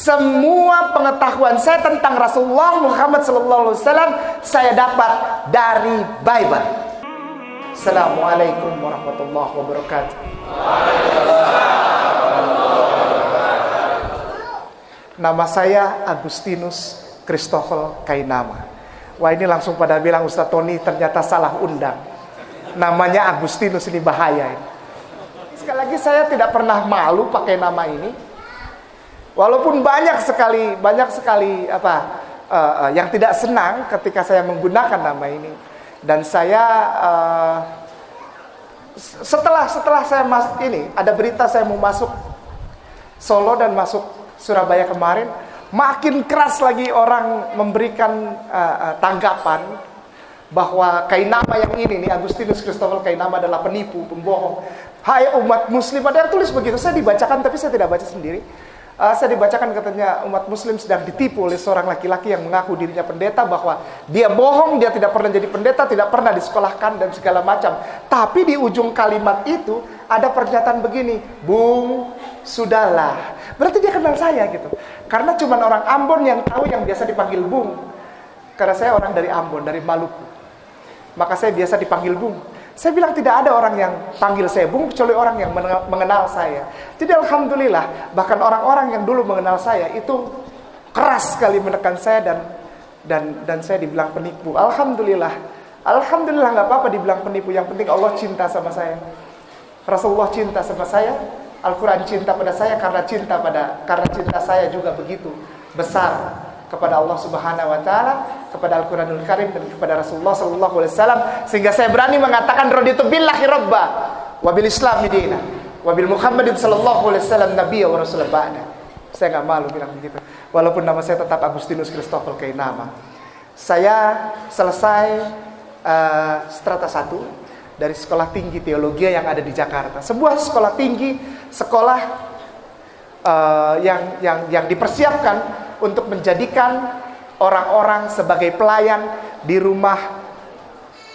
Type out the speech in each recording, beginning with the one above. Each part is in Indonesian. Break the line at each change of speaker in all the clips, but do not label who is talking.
Semua pengetahuan saya tentang Rasulullah Muhammad SAW saya dapat dari Bible. Assalamualaikum warahmatullahi wabarakatuh. Nama saya Agustinus Christopher Kainama. Wah, ini langsung pada bilang, Ustaz Tony ternyata salah undang. Namanya Agustinus, ini bahaya ini. Sekali lagi, saya tidak pernah malu pakai nama ini. Walaupun banyak sekali yang tidak senang ketika saya menggunakan nama ini. Dan saya setelah saya ada berita saya mau masuk Solo dan masuk Surabaya kemarin, makin keras lagi orang memberikan tanggapan bahwa Kainama yang ini nih, Agustinus Christopher Kainama adalah penipu, pembohong. Hai umat muslim, ada yang tulis begitu. Saya dibacakan tapi saya tidak baca sendiri. Saya dibacakan katanya umat muslim sedang ditipu oleh seorang laki-laki yang mengaku dirinya pendeta, bahwa dia bohong, dia tidak pernah jadi pendeta, tidak pernah disekolahkan dan segala macam. Tapi di ujung kalimat itu ada pernyataan begini, Bung, sudahlah. Berarti dia kenal saya gitu. Karena cuma orang Ambon yang tahu yang biasa dipanggil Bung. Karena saya orang dari Ambon, dari Maluku. Maka saya biasa dipanggil Bung. Saya bilang tidak ada orang yang panggil saya Bung kecuali orang yang mengenal saya. Jadi alhamdulillah, bahkan orang-orang yang dulu mengenal saya itu keras sekali menekan saya dan saya dibilang penipu. Alhamdulillah nggak apa-apa dibilang penipu. Yang penting Allah cinta sama saya, Rasulullah cinta sama saya, Al-Quran cinta pada saya, karena cinta saya juga begitu besar kepada Allah Subhanahu wa taala, kepada Al-Qur'anul Karim dan kepada Rasulullah sallallahu alaihi wasallam, sehingga saya berani mengatakan raditu billahi rabba wa bil islam dina wa bil Muhammadin sallallahu alaihi wasallam nabiyya wa rasul ba'da. Saya enggak malu bilang begitu. Walaupun nama saya tetap Agustinus Christopher Kainama. Saya selesai strata 1 dari Sekolah Tinggi Teologi yang ada di Jakarta. Sebuah sekolah tinggi, yang dipersiapkan untuk menjadikan orang-orang sebagai pelayan di rumah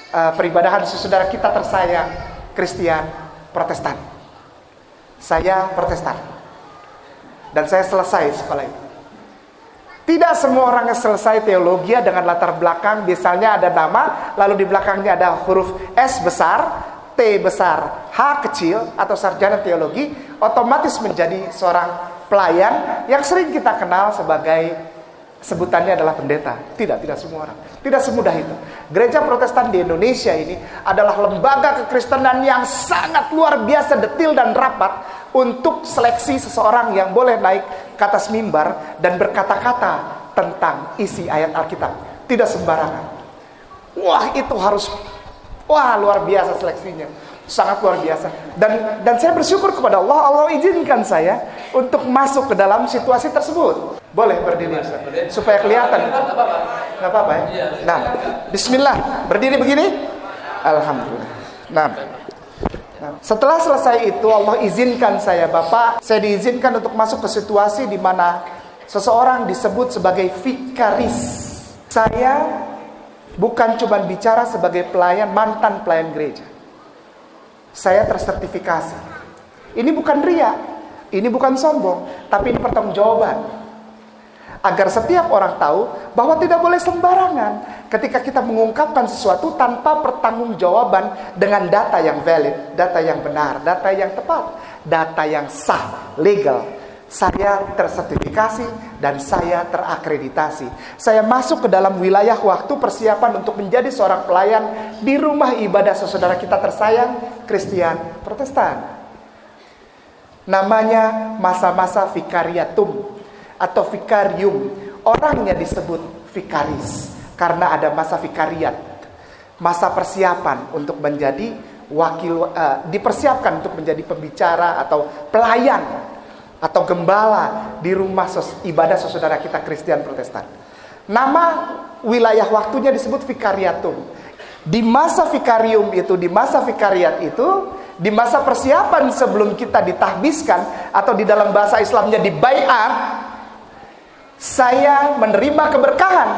peribadahan saudara kita tersayang, Kristen Protestan. Saya Protestan. Dan saya selesai sekolah itu. Tidak semua orang yang selesai teologi dengan latar belakang, misalnya ada nama, lalu di belakangnya ada huruf S besar, T besar, H kecil, atau sarjana teologi, otomatis menjadi seorang pelayan yang sering kita kenal sebagai sebutannya adalah pendeta. Tidak semua orang. Tidak semudah itu. Gereja Protestan di Indonesia ini adalah lembaga kekristenan yang sangat luar biasa detil dan rapat untuk seleksi seseorang yang boleh naik ke atas mimbar dan berkata-kata tentang isi ayat Alkitab. Tidak sembarangan. Wah, luar biasa seleksinya. Sangat luar biasa. Dan saya bersyukur kepada Allah izinkan saya untuk masuk ke dalam situasi tersebut. Boleh berdiri supaya kelihatan. Enggak apa-apa ya. Nah, bismillah. Berdiri begini. Alhamdulillah. Nah, setelah selesai itu Allah izinkan saya, Bapak, saya diizinkan untuk masuk ke situasi di mana seseorang disebut sebagai vikaris. Saya bukan cuma bicara sebagai mantan pelayan gereja. Saya tersertifikasi. Ini bukan ria, ini bukan sombong, tapi ini pertanggungjawaban. Agar setiap orang tahu bahwa tidak boleh sembarangan ketika kita mengungkapkan sesuatu tanpa pertanggungjawaban dengan data yang valid, data yang benar, data yang tepat, data yang sah, legal. Saya tersertifikasi dan saya terakreditasi. Saya masuk ke dalam wilayah waktu persiapan untuk menjadi seorang pelayan di rumah ibadah saudara kita tersayang, Kristen Protestan. Namanya masa-masa vikariatum atau vikarium. Orangnya disebut vikaris karena ada masa vikariat, masa persiapan untuk menjadi wakil, dipersiapkan untuk menjadi pembicara atau pelayan atau gembala di rumah ibadah saudara kita Kristen Protestan. Nama wilayah waktunya disebut vikariatum. Di masa vikarium itu, di masa vikariat itu, di masa persiapan sebelum kita ditahbiskan atau di dalam bahasa Islamnya dibaiat, saya menerima keberkahan.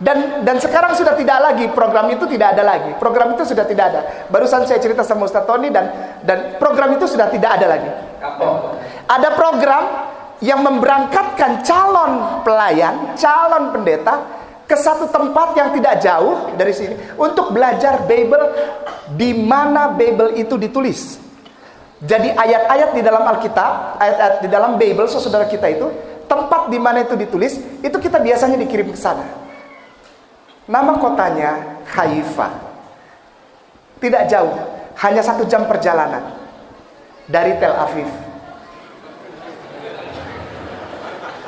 Dan sekarang sudah tidak lagi, program itu tidak ada lagi. Program itu sudah tidak ada. Barusan saya cerita sama Ustaz Tony dan program itu sudah tidak ada lagi. Ada program yang memberangkatkan calon pelayan, calon pendeta ke satu tempat yang tidak jauh dari sini untuk belajar Bible di mana Bible itu ditulis. Jadi ayat-ayat di dalam Alkitab, ayat-ayat di dalam Bible saudara kita itu, tempat di mana itu ditulis, itu kita biasanya dikirim ke sana. Nama kotanya Haifa. Tidak jauh, hanya 1 jam perjalanan dari Tel Aviv.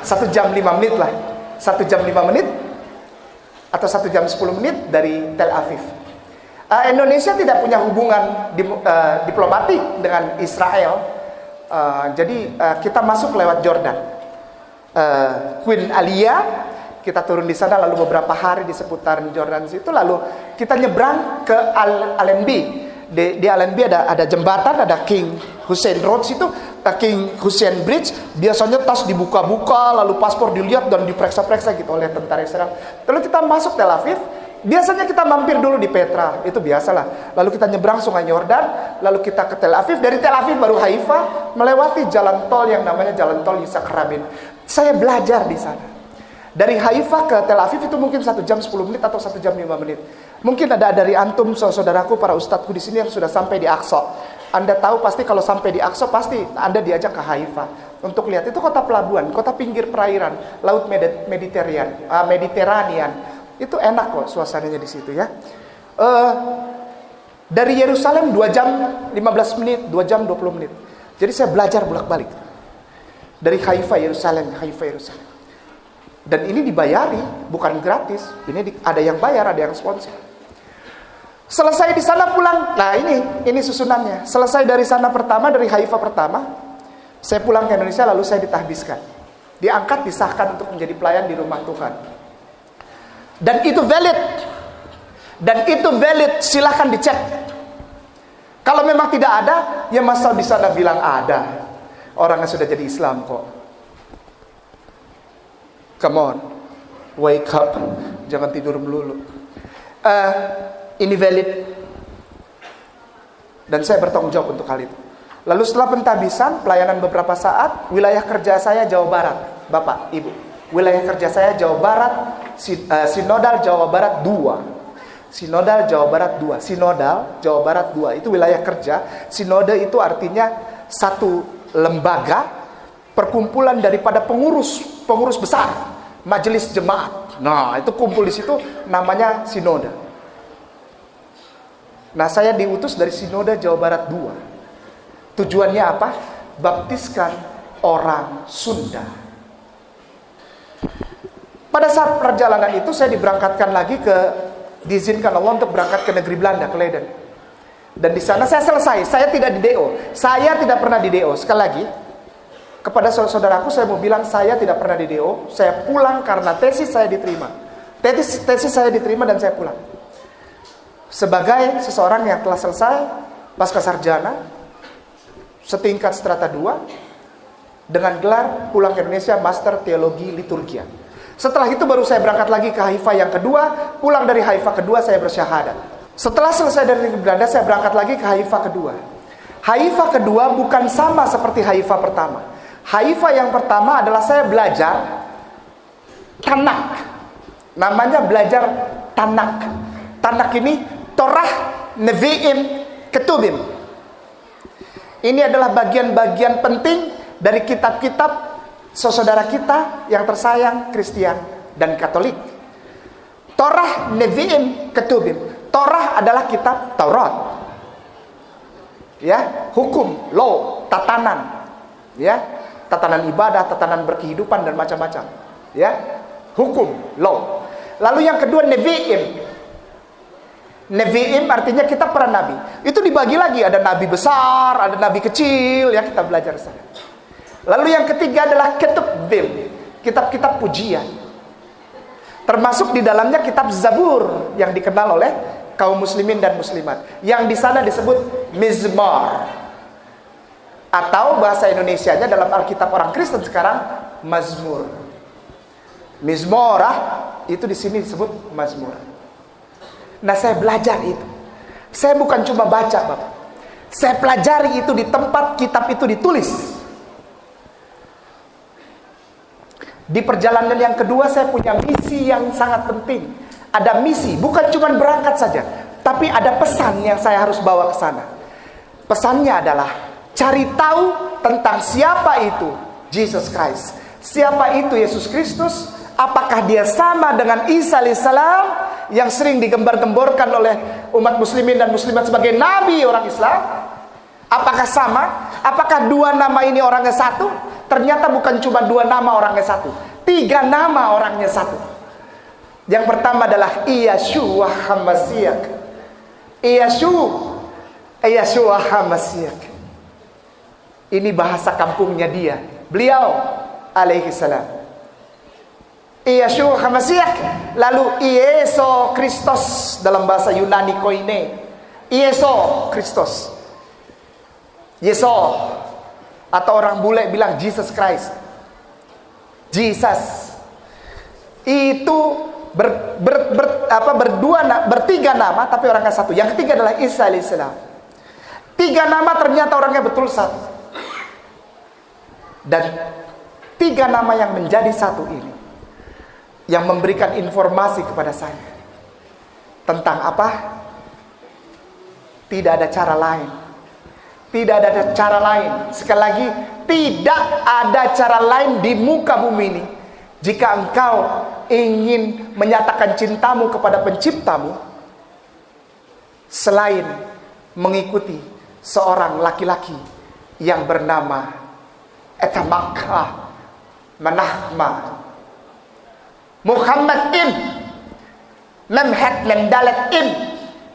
1 jam 5 menit lah. 1 jam 5 menit atau 1 jam 10 menit dari Tel Aviv. Indonesia tidak punya hubungan diplomatik dengan Israel. Jadi kita masuk lewat Jordan. Queen Alia, kita turun di sana lalu beberapa hari di seputaran Jordan situ, lalu kita nyebrang ke Allenby. Di Allenby ada jembatan, ada King Hussein Road situ, King Hussein Bridge. Biasanya tas dibuka-buka, lalu paspor dilihat dan diperiksa-periksa gitu oleh tentara Israel. Lalu kita masuk Tel Aviv. Biasanya kita mampir dulu di Petra, itu biasalah. Lalu kita nyebrang sungai Yordan, lalu kita ke Tel Aviv. Dari Tel Aviv baru Haifa, melewati jalan tol yang namanya jalan tol Yitzhak Rabin. Saya belajar di sana. Dari Haifa ke Tel Aviv itu mungkin 1 jam 10 menit atau 1 jam 5 menit. Mungkin ada dari antum, saudaraku, para ustadku di sini yang sudah sampai di Aqsa. Anda tahu pasti kalau sampai di Aqsa pasti Anda diajak ke Haifa untuk lihat itu kota pelabuhan, kota pinggir perairan, laut Mediterranean. Itu enak kok suasananya di situ ya. Dari Yerusalem 2 jam 15 menit, 2 jam 20 menit. Jadi saya belajar bolak-balik. Dari Haifa Yerusalem. Dan ini dibayari, bukan gratis. Ini ada yang bayar, ada yang sponsor. Selesai di sana pulang. Nah ini susunannya. Selesai dari sana pertama, dari Haifa pertama, saya pulang ke Indonesia lalu saya ditahbiskan. Diangkat, disahkan untuk menjadi pelayan di rumah Tuhan. Dan itu valid. Silahkan dicek. Kalau memang tidak ada, ya masa di sana bilang ada. Orangnya sudah jadi Islam kok. Come on, wake up, jangan tidur melulu. Ini valid, dan saya bertanggung jawab untuk hal itu. Lalu setelah pentahbisan, pelayanan beberapa saat, wilayah kerja saya Jawa Barat, Bapak, Ibu. Wilayah kerja saya Jawa Barat, Sinodal Jawa Barat 2. Sinodal Jawa Barat 2. Sinodal Jawa Barat 2 itu wilayah kerja. Sinode itu artinya satu lembaga perkumpulan daripada pengurus besar, majelis jemaat. Nah, itu kumpul di situ namanya sinode. Nah, saya diutus dari Sinode Jawa Barat 2. Tujuannya apa? Baptiskan orang Sunda. Pada saat perjalanan itu saya diberangkatkan lagi diizinkan Allah untuk berangkat ke negeri Belanda, ke Leiden. Dan di sana saya selesai. Saya tidak di DO. Saya tidak pernah di DO. Sekali lagi, kepada saudaraku saya mau bilang saya tidak pernah di DO. Saya pulang karena tesis saya diterima. Tesis saya diterima dan saya pulang. Sebagai seseorang yang telah selesai pasca sarjana setingkat strata 2 dengan gelar pulang ke Indonesia Master Teologi Liturgia. Setelah itu baru saya berangkat lagi ke Haifa yang kedua. Pulang dari Haifa kedua saya bersyahadat. Setelah selesai dari Belanda saya berangkat lagi ke Haifa kedua. Haifa kedua bukan sama seperti Haifa pertama. Haifa yang pertama adalah saya belajar Tanak. Namanya belajar Tanak. Tanak ini Torah, Nevi'im, Ketubim. Ini adalah bagian-bagian penting dari kitab-kitab saudara kita yang tersayang Kristen dan Katolik. Torah, Nevi'im, Ketubim. Torah adalah kitab Taurat. Ya, hukum, law, tatanan. Ya, tatanan ibadah, tatanan berkehidupan dan macam-macam. Ya, hukum, law. Lalu yang kedua Nevi'im. Nevi'im artinya kitab para nabi. Itu dibagi lagi, ada nabi besar, ada nabi kecil, ya kita belajar sana. Lalu yang ketiga adalah Ketubim, kitab-kitab pujian. Termasuk di dalamnya kitab Zabur yang dikenal oleh kaum muslimin dan muslimat. Yang di sana disebut Mizmar. Atau bahasa Indonesianya dalam Alkitab orang Kristen sekarang Mazmur. Mizmorah itu di sini disebut Mazmur. Nah, saya belajar itu. Saya bukan cuma baca, Bapak. Saya pelajari itu di tempat kitab itu ditulis. Di perjalanan yang kedua saya punya misi yang sangat penting. Ada misi, bukan cuma berangkat saja, tapi ada pesan yang saya harus bawa ke sana. Pesannya adalah cari tahu tentang siapa itu Jesus Christ. Siapa itu Yesus Kristus? Apakah dia sama dengan Isa alaihissalam yang sering digembar-gemborkan oleh umat muslimin dan muslimat sebagai nabi orang Islam? Apakah sama? Apakah dua nama ini orangnya satu? Ternyata bukan cuma dua nama orangnya satu, 3 nama orangnya satu. Yang pertama adalah Yeshua HaMashiach. Yeshua HaMashiach. Ini bahasa kampungnya dia. Beliau alaihi salam. Yeshua HaMashiach. Lalu Yesus Kristus dalam bahasa Yunani koine. Yesus Kristus. Yesus, atau orang bule bilang Jesus Christ. Jesus itu bertiga nama tapi orangnya satu. Yang ketiga adalah Isa alaihissalam. 3 nama ternyata orangnya betul satu. Dan 3 nama yang menjadi satu ini yang memberikan informasi kepada saya tentang apa? Tidak ada cara lain. Tidak ada cara lain. Sekali lagi, tidak ada cara lain di muka bumi ini. Jika engkau ingin menyatakan cintamu kepada penciptamu, selain mengikuti seorang laki-laki yang bernama Etamakah Manahma Muhammad Im Memhat Mendalat Im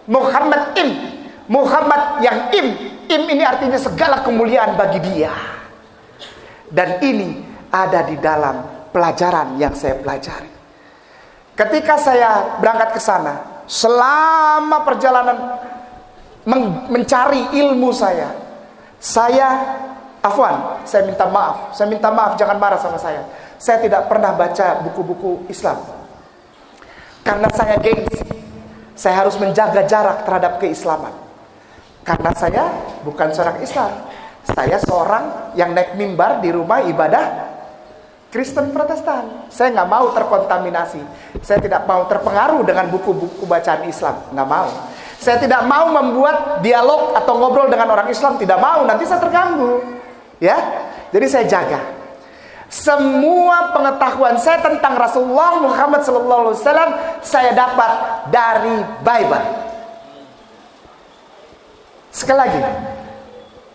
Muhammad Im, Muhammad yang Im ini artinya segala kemuliaan bagi dia. Dan ini ada di dalam pelajaran yang saya pelajari. Ketika saya berangkat ke sana, selama perjalanan mencari ilmu saya minta maaf, jangan marah sama saya. Saya tidak pernah baca buku-buku Islam. Karena saya gengsi. Saya harus menjaga jarak terhadap keislaman. Karena saya bukan seorang Islam. Saya seorang yang naik mimbar di rumah ibadah Kristen Protestan. Saya nggak mau terkontaminasi. Saya tidak mau terpengaruh dengan buku-buku bacaan Islam. Nggak mau. Saya tidak mau membuat dialog atau ngobrol dengan orang Islam. Tidak mau. Nanti saya terganggu. Ya. Jadi saya jaga. Semua pengetahuan saya tentang Rasulullah Muhammad SAW saya dapat dari Bible. Sekali lagi,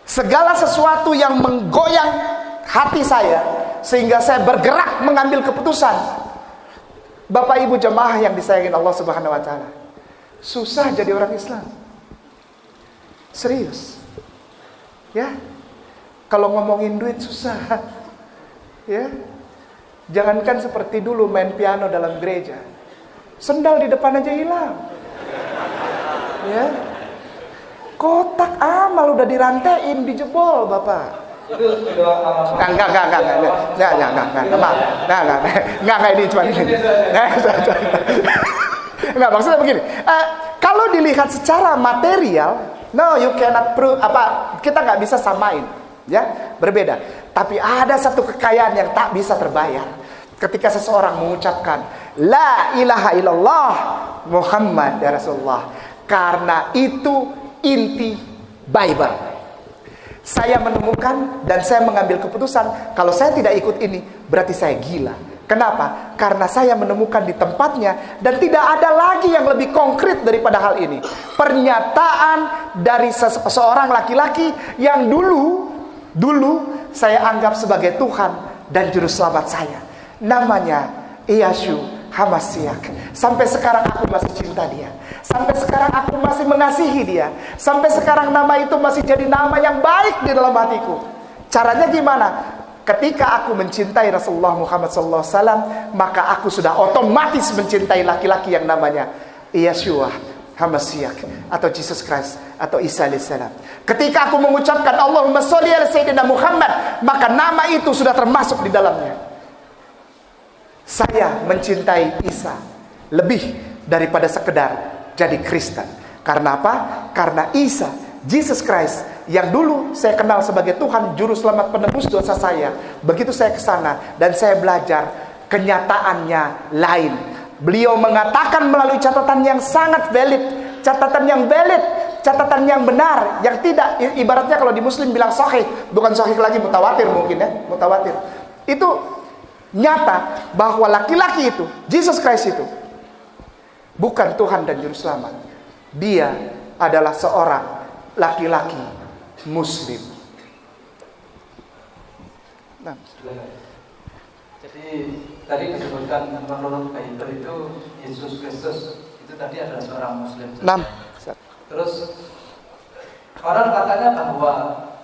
segala sesuatu yang menggoyang hati saya sehingga saya bergerak mengambil keputusan. Bapak Ibu jemaah yang disayangi Allah Subhanahu wa taala, susah jadi orang Islam. Serius. Ya. Kalau ngomongin duit susah. Ya. Jangankan seperti dulu main piano dalam gereja. Sendal di depan aja hilang. Ya. Kotak amal udah dirantein, dijebol, Bapak. Enggak, ini cuma ini. Enggak, maksudnya begini. Kalau dilihat secara material, no, you cannot prove kita nggak bisa samain, ya, berbeda. Tapi ada satu kekayaan yang tak bisa terbayar. Ketika seseorang mengucapkan La ilaha illallah Muhammad ya Rasulullah, karena itu inti Bible. Saya menemukan dan saya mengambil keputusan, kalau saya tidak ikut ini berarti saya gila. Kenapa? Karena saya menemukan di tempatnya dan tidak ada lagi yang lebih konkret daripada hal ini. Pernyataan dari seseorang laki-laki yang dulu saya anggap sebagai Tuhan dan juru selamat saya. Namanya Yeshua HaMashiach. Sampai sekarang aku masih cinta dia. Sampai sekarang aku masih mengasihi dia. Sampai sekarang nama itu masih jadi nama yang baik di dalam hatiku. Caranya gimana? Ketika aku mencintai Rasulullah Muhammad SAW, maka aku sudah otomatis mencintai laki-laki yang namanya Yeshua HaMashiach atau Jesus Christ atau Isa alaihissalam. Ketika aku mengucapkan Allahumma sholli ala Sayyidina Muhammad, maka nama itu sudah termasuk di dalamnya. Saya mencintai Isa lebih daripada sekedar jadi Kristen. Karena apa? Karena Isa, Jesus Christ, yang dulu saya kenal sebagai Tuhan, Juru Selamat penebus dosa saya. Begitu saya ke sana dan saya belajar, kenyataannya lain. Beliau mengatakan melalui catatan yang sangat valid, catatan yang benar, yang tidak, ibaratnya kalau di Muslim bilang sahih, bukan sahih lagi, mutawatir mungkin ya, mutawatir. Itu nyata bahwa laki-laki itu, Jesus Christ itu bukan Tuhan dan Juru Selamat. Dia adalah seorang laki-laki Muslim. Nah.
Jadi tadi disebutkan menurut Bible itu Yesus Kristus itu tadi adalah seorang Muslim. Terus orang katanya bahwa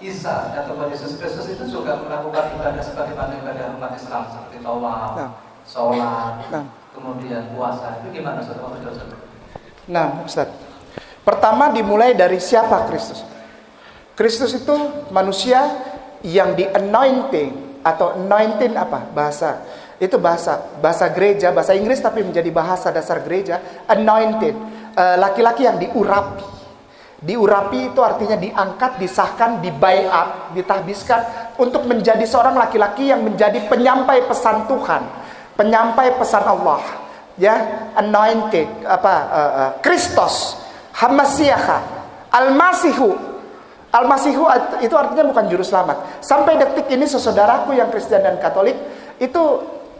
Isa atau Yesus Kristus itu juga melakukan ibadah sebagaimana ibadah umat Islam seperti tawaf, sholat, kemudian puasa. Itu gimana Ustaz?
Nah, Ustaz. Pertama dimulai dari siapa Kristus? Kristus itu manusia yang di anointing atau anointing apa? Bahasa. Itu bahasa gereja, bahasa Inggris tapi menjadi bahasa dasar gereja, anointed. Laki-laki yang diurapi. Diurapi itu artinya diangkat, disahkan, dibaiat, ditahbiskan untuk menjadi seorang laki-laki yang menjadi penyampai pesan Tuhan, penyampai pesan Allah. Ya, anointed, Kristus, Hamasiyaha, Al-Masihu. Al-Masihu itu artinya bukan juru selamat. Sampai detik ini saudaraku yang Kristen dan Katolik itu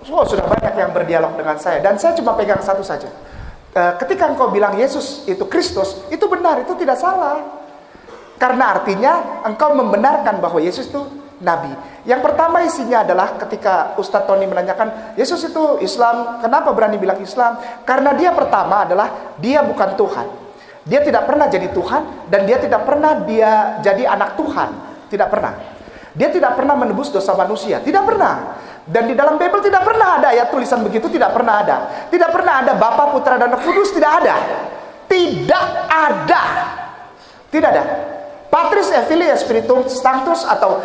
sudah banyak yang berdialog dengan saya, dan saya cuma pegang satu saja. Ketika engkau bilang Yesus itu Kristus, itu benar, itu tidak salah. Karena artinya engkau membenarkan bahwa Yesus itu Nabi. Yang pertama isinya adalah ketika Ustadz Tony menanyakan, Yesus itu Islam, kenapa berani bilang Islam? Karena dia pertama adalah, dia bukan Tuhan. Dia tidak pernah jadi Tuhan, dan dia tidak pernah dia jadi anak Tuhan. Tidak pernah. Dia tidak pernah menebus dosa manusia. Tidak pernah. Dan di dalam Bible tidak pernah ada ayat tulisan begitu, tidak pernah ada. Tidak pernah ada Bapa, Putra, dan Roh Kudus, tidak ada. Tidak ada. Tidak ada. Patris et Spiritus Sanctus atau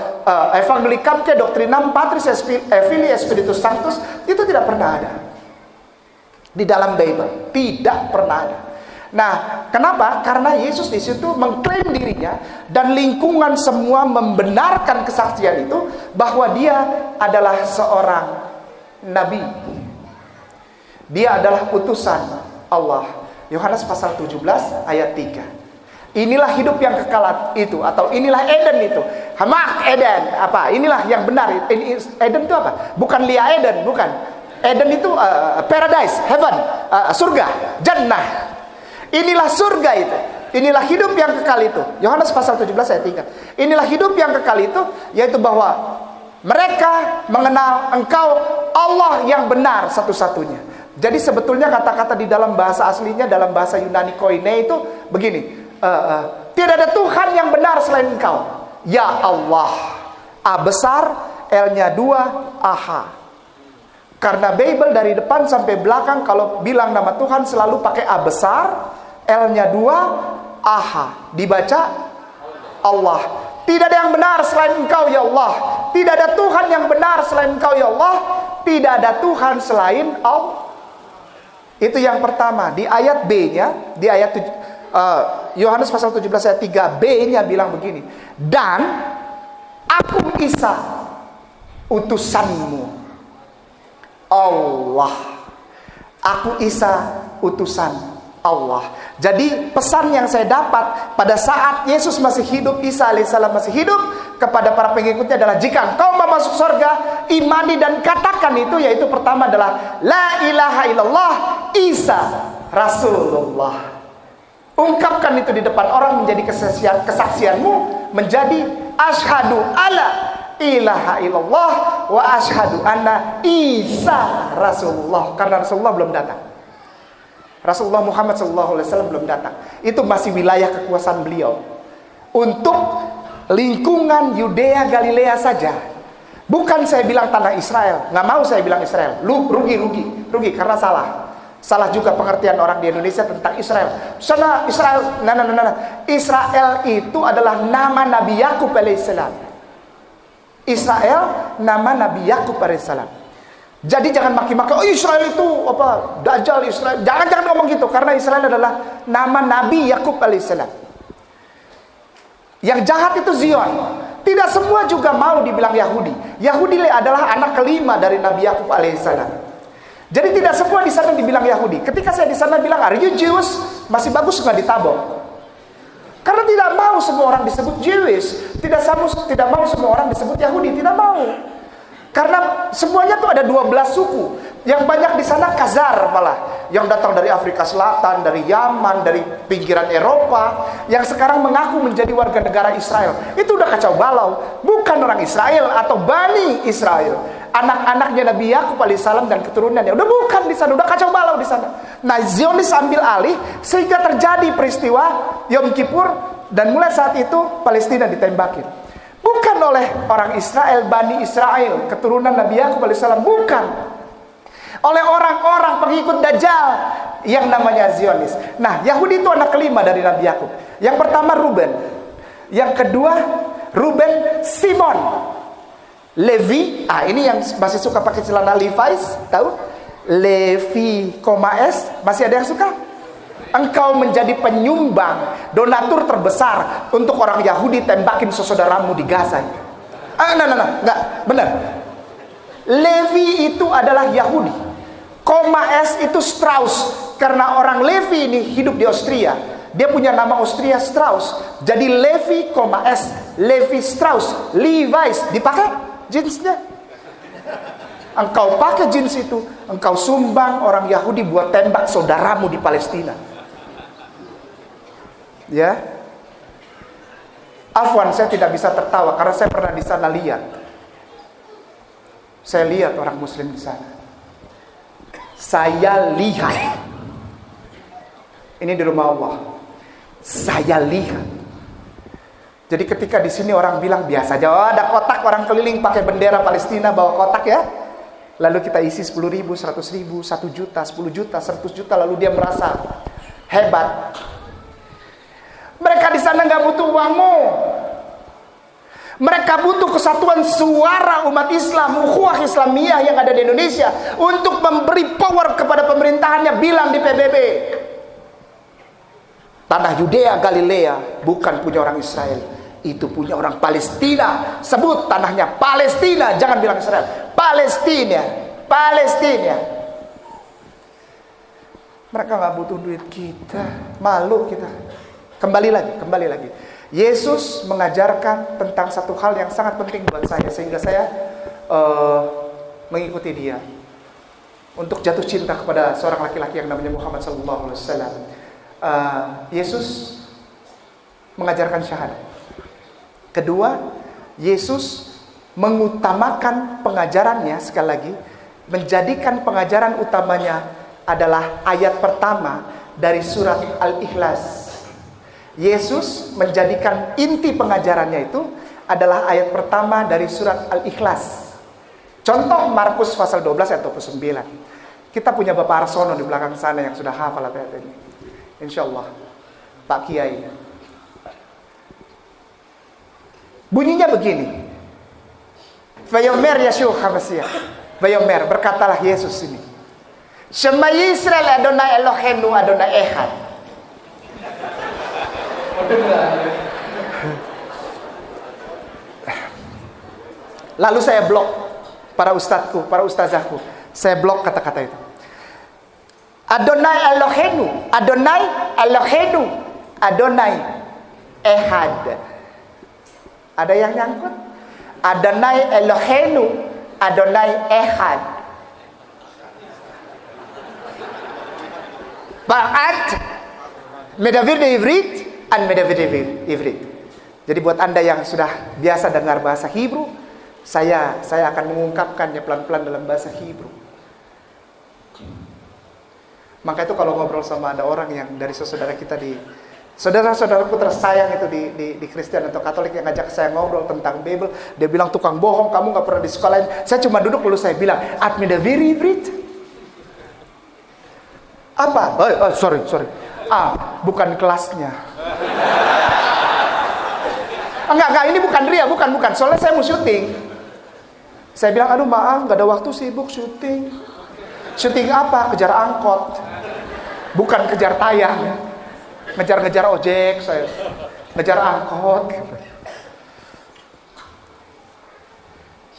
Evangelicam ke Doctrinam Patris et Spiritus Sanctus itu tidak pernah ada. Di dalam Bible tidak pernah ada. Nah, kenapa? Karena Yesus di situ mengklaim dirinya dan lingkungan semua membenarkan kesaksian itu bahwa dia adalah seorang nabi. Dia adalah utusan Allah. Yohanes pasal 17 ayat 3. Inilah hidup yang kekal itu, atau inilah Eden itu. Hamak Eden, apa? Inilah yang benar. Eden itu apa? Bukan Lia Eden, bukan. Eden itu paradise, heaven, surga, jannah. Inilah surga itu. Inilah hidup yang kekal itu. Yohanes pasal 17 ayat 3. Inilah hidup yang kekal itu, yaitu bahwa mereka mengenal engkau Allah yang benar satu-satunya. Jadi sebetulnya kata-kata di dalam bahasa aslinya, dalam bahasa Yunani koine itu begini. Tidak ada Tuhan yang benar selain engkau, ya Allah. A besar, L-nya 2, AH. Karena Bible dari depan sampai belakang kalau bilang nama Tuhan selalu pakai A besar, L-nya 2, AH. Dibaca Allah. Tidak ada yang benar selain engkau ya Allah. Tidak ada Tuhan yang benar selain engkau ya Allah. Tidak ada Tuhan selain Allah. Itu yang pertama. Di ayat B-nya, di ayat Yohanes pasal 17 ayat 3b-nya bilang begini. Dan aku Isa, utusanmu. Allah. Aku Isa, utusan Allah. Jadi pesan yang saya dapat pada saat Yesus masih hidup, Isa alaihissalam masih hidup, kepada para pengikutnya adalah, jika engkau mau masuk surga, imani dan katakan itu, yaitu pertama adalah la ilaha illallah Isa Rasulullah. Ungkapkan itu di depan orang menjadi kesaksianmu, menjadi asyhadu alla ilaha illallah wa asyhadu anna Isa Rasulullah. Karena Rasulullah belum datang. Rasulullah Muhammad SAW belum datang. Itu masih wilayah kekuasaan beliau. Untuk lingkungan Yudea Galilea saja. Bukan saya bilang tanah Israel. Nggak mau saya bilang Israel. Rugi karena salah. Salah juga pengertian orang di Indonesia tentang Israel. Sana Israel, Israel itu adalah nama Nabi Yakub alaihissalam. Israel nama Nabi Yakub alaihissalam. Jadi jangan maki-maki, oh Israel itu apa? Dajjal Israel. Jangan ngomong gitu, karena Israel adalah nama Nabi Yakub alaihissalam. Yang jahat itu Zion. Tidak semua juga mau dibilang Yahudi. Yahudi adalah anak kelima dari Nabi Yakub alaihissalam. Jadi tidak semua di sana dibilang Yahudi. Ketika saya di sana bilang, "Are you Jews?" Masih bagus nggak ditabok. Karena tidak mau semua orang disebut Jewish, tidak mau semua orang disebut Yahudi, tidak mau. Karena semuanya tuh ada 12 suku. Yang banyak di sana Khazar malah, yang datang dari Afrika Selatan, dari Yaman, dari pinggiran Eropa, yang sekarang mengaku menjadi warga negara Israel. Itu udah kacau balau. Bukan orang Israel atau Bani Israel. Anak-anaknya Nabi Yakub alaihissalam dan keturunannya. Udah bukan di sana, udah kacau balau di sana. Nah, Zionis ambil alih sehingga terjadi peristiwa Yom Kippur, dan mulai saat itu Palestina ditembakin. Bukan oleh orang Israel, Bani Israel, keturunan Nabi Yakub alaihissalam, bukan. Oleh orang-orang pengikut Dajjal yang namanya Zionis. Nah, Yahudi itu anak kelima dari Nabi Yakub. Yang pertama Ruben, yang kedua Ruben, Simon, Levi. Ini yang masih suka pakai celana Levi's, tahu? Levi, S. Masih ada yang suka? Engkau menjadi penyumbang, donatur terbesar untuk orang Yahudi, tembakin saudaramu di Gaza. Enggak, benar. Levi itu adalah Yahudi. S itu Strauss, karena orang Levi ini hidup di Austria. Dia punya nama Austria Strauss. Jadi Levi, S, Levi Strauss, Levi's, dipakai jeansnya. Engkau pakai jeans itu, engkau sumbang orang Yahudi buat tembak saudaramu di Palestina. Ya. Afwan, saya tidak bisa tertawa karena saya pernah di sana lihat. Saya lihat orang Muslim di sana. Saya lihat. Ini di rumah Allah. Saya lihat. Jadi ketika di sini orang bilang biasa aja, ada kotak, orang keliling pakai bendera Palestina, bawa kotak ya. Lalu kita isi 10.000, 100.000, 1 juta, 10 juta, 100 juta, lalu dia merasa hebat. Mereka di sana nggak butuh uangmu. Mereka butuh kesatuan suara umat Islam, ukhuwah Islamiyah yang ada di Indonesia untuk memberi power kepada pemerintahannya. Bilang di PBB, tanah Yudea Galilea bukan punya orang Israel, itu punya orang Palestina. Sebut tanahnya Palestina, jangan bilang Israel. Palestina, Palestina. Mereka nggak butuh duit kita, malu kita. Kembali lagi. Yesus mengajarkan tentang satu hal yang sangat penting buat saya, sehingga saya mengikuti dia untuk jatuh cinta kepada seorang laki-laki yang namanya Muhammad SAW. Yesus mengajarkan syahadat. Kedua, Yesus mengutamakan pengajarannya, sekali lagi, menjadikan pengajaran utamanya adalah ayat pertama dari surat Al-Ikhlas. Yesus menjadikan inti pengajarannya itu adalah ayat pertama dari surat Al-Ikhlas. Contoh Markus pasal 12 ayat 29. Kita punya Bapak Arsono di belakang sana yang sudah hafal ayat ini. Insyaallah, Pak Kiai. Bunyinya begini. Vayomer Yeshua HaMashiach. Vayomer, berkatalah Yesus ini. Shema Yisrael Adonai Eloheinu Adonai Echad. Lalu saya blok para ustadzku, para ustazahku. Saya blok kata-kata itu. Adonai Eloheinu, Adonai Eloheinu, Adonai Echad. Ada yang nyangkut? Adonai Eloheinu, Adonai Echad. Ba'at medavir de Ivrit an medavir de Ivrit. Jadi buat Anda yang sudah biasa dengar bahasa Hebrew, saya akan mengungkapkannya pelan-pelan dalam bahasa Hebrew. Maka itu kalau ngobrol sama ada orang yang dari saudara kita saudara-saudaraku tersayang itu di Kristen atau Katolik yang ngajak saya ngobrol tentang Bible, dia bilang tukang bohong, kamu nggak pernah di sekolah lain. Saya cuma duduk lalu saya bilang, at medavir Ivrit. Apa? Sorry. Bukan kelasnya. Enggak, ini bukan ria, bukan. Soalnya saya mau syuting. Saya bilang, aduh maaf, nggak ada waktu, sibuk syuting. Syuting apa? Kejar angkot. Bukan kejar tayang. Ngejar ojek, saya ngejar angkot.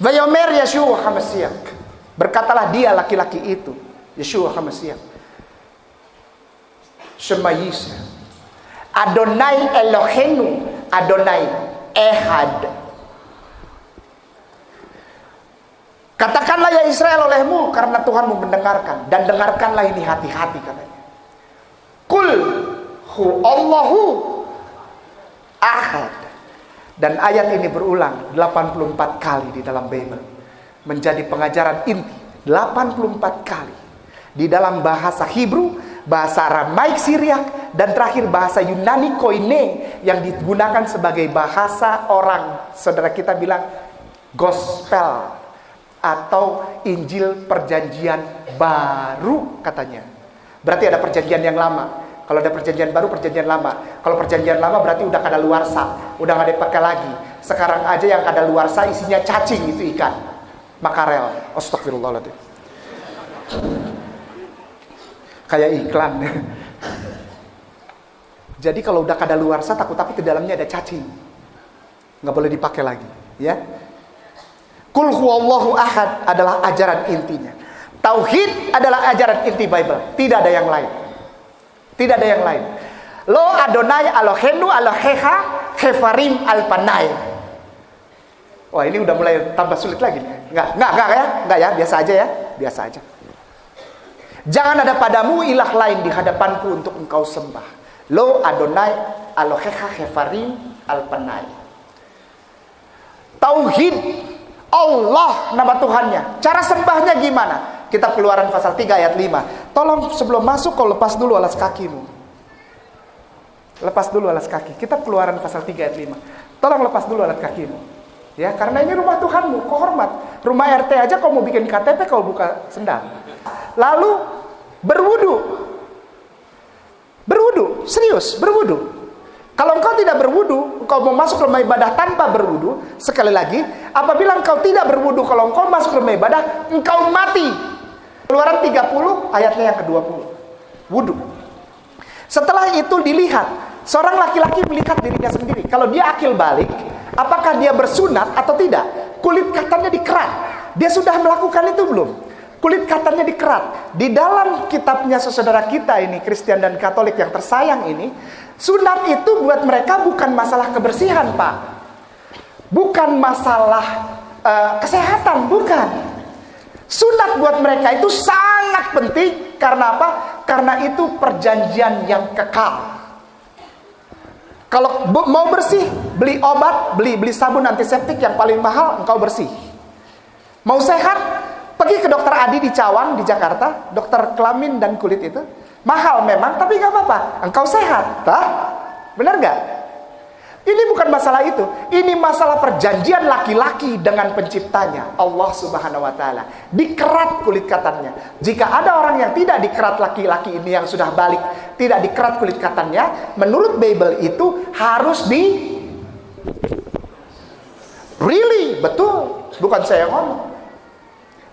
Vayomer Yeshua HaMashiach. Berkatalah dia laki-laki itu. Yeshua HaMashiach. Shema Yisrael. Adonai Elohenu, Adonai Ehad. Katakanlah ya Israel olehmu, karena Tuhanmu mendengarkan. Dan dengarkanlah ini hati-hati katanya. Kul hu Allahu Ahad. Dan ayat ini berulang 84 kali di dalam Bible. Menjadi pengajaran inti 84 kali. Di dalam bahasa Hebrew, bahasa Aramaik Syriak, dan terakhir bahasa Yunani Koine yang digunakan sebagai bahasa orang. Saudara kita bilang gospel atau Injil perjanjian baru katanya. Berarti ada perjanjian yang lama. Kalau ada perjanjian baru, perjanjian lama. Kalau perjanjian lama berarti udah kadaluarsa, udah nggak dipakai lagi. Sekarang aja yang kadaluarsa isinya cacing, itu ikan makarel. Astagfirullahaladzim. Kayak iklan. Jadi kalau udah kadaluarsa, takut-takut di dalamnya ada cacing, nggak boleh dipakai lagi, ya. Kul huwallahu ahad adalah ajaran intinya. Tauhid adalah ajaran inti Bible. Tidak ada yang lain. Tidak ada yang lain. Lo Adonai Elohenu Elohecha Hefarim Alpanai. Wah, ini udah mulai tambah sulit lagi. Enggak ya, biasa aja ya, biasa aja. Jangan ada padamu ilah lain di hadapanku untuk engkau sembah. Lo Adonai Elohecha Hefarim Alpanai. Tauhid Allah nama Tuhannya. Cara sembahnya gimana? Kitab Keluaran pasal 3 ayat 5. Tolong sebelum masuk kau lepas dulu alas kakimu. Lepas dulu alas kaki. Kitab Keluaran pasal 3 ayat 5. Tolong lepas dulu alas kakimu. Ya, karena ini rumah Tuhanmu, kau hormat. Rumah RT aja kau mau bikin KTP kau buka sendal. Lalu berwudu. Berwudu, serius, berwudu. Kalau engkau tidak berwudu, engkau mau masuk rumah ibadah tanpa berwudu, sekali lagi, apabila engkau tidak berwudu, kalau engkau masuk rumah ibadah, engkau mati. Keluaran 30 ayatnya yang ke-20. Wudu. Setelah itu dilihat, seorang laki-laki melihat dirinya sendiri. Kalau dia akil balik, apakah dia bersunat atau tidak? Kulit katanya dikerat. Dia sudah melakukan itu belum? Kulit katanya dikerat. Di dalam kitabnya saudara kita ini, Kristen dan Katolik yang tersayang ini, sunat itu buat mereka bukan masalah kebersihan, Pak. Bukan masalah kesehatan, bukan. Sunat buat mereka itu sangat penting. Karena apa? Karena itu perjanjian yang kekal. Kalau mau bersih, beli obat, beli sabun antiseptik yang paling mahal, engkau bersih. Mau sehat, pergi ke dokter Adi di Cawang, di Jakarta, dokter kelamin dan kulit itu. Mahal memang, tapi gak apa-apa. Engkau sehat, benar gak? Ini bukan masalah itu. Ini masalah perjanjian laki-laki dengan penciptanya, Allah Subhanahu wa Ta'ala. Dikerat kulit katanya. Jika ada orang yang tidak dikerat laki-laki ini yang sudah balik, tidak dikerat kulit katanya, menurut Bible itu harus really, betul. Bukan saya yang ngomong.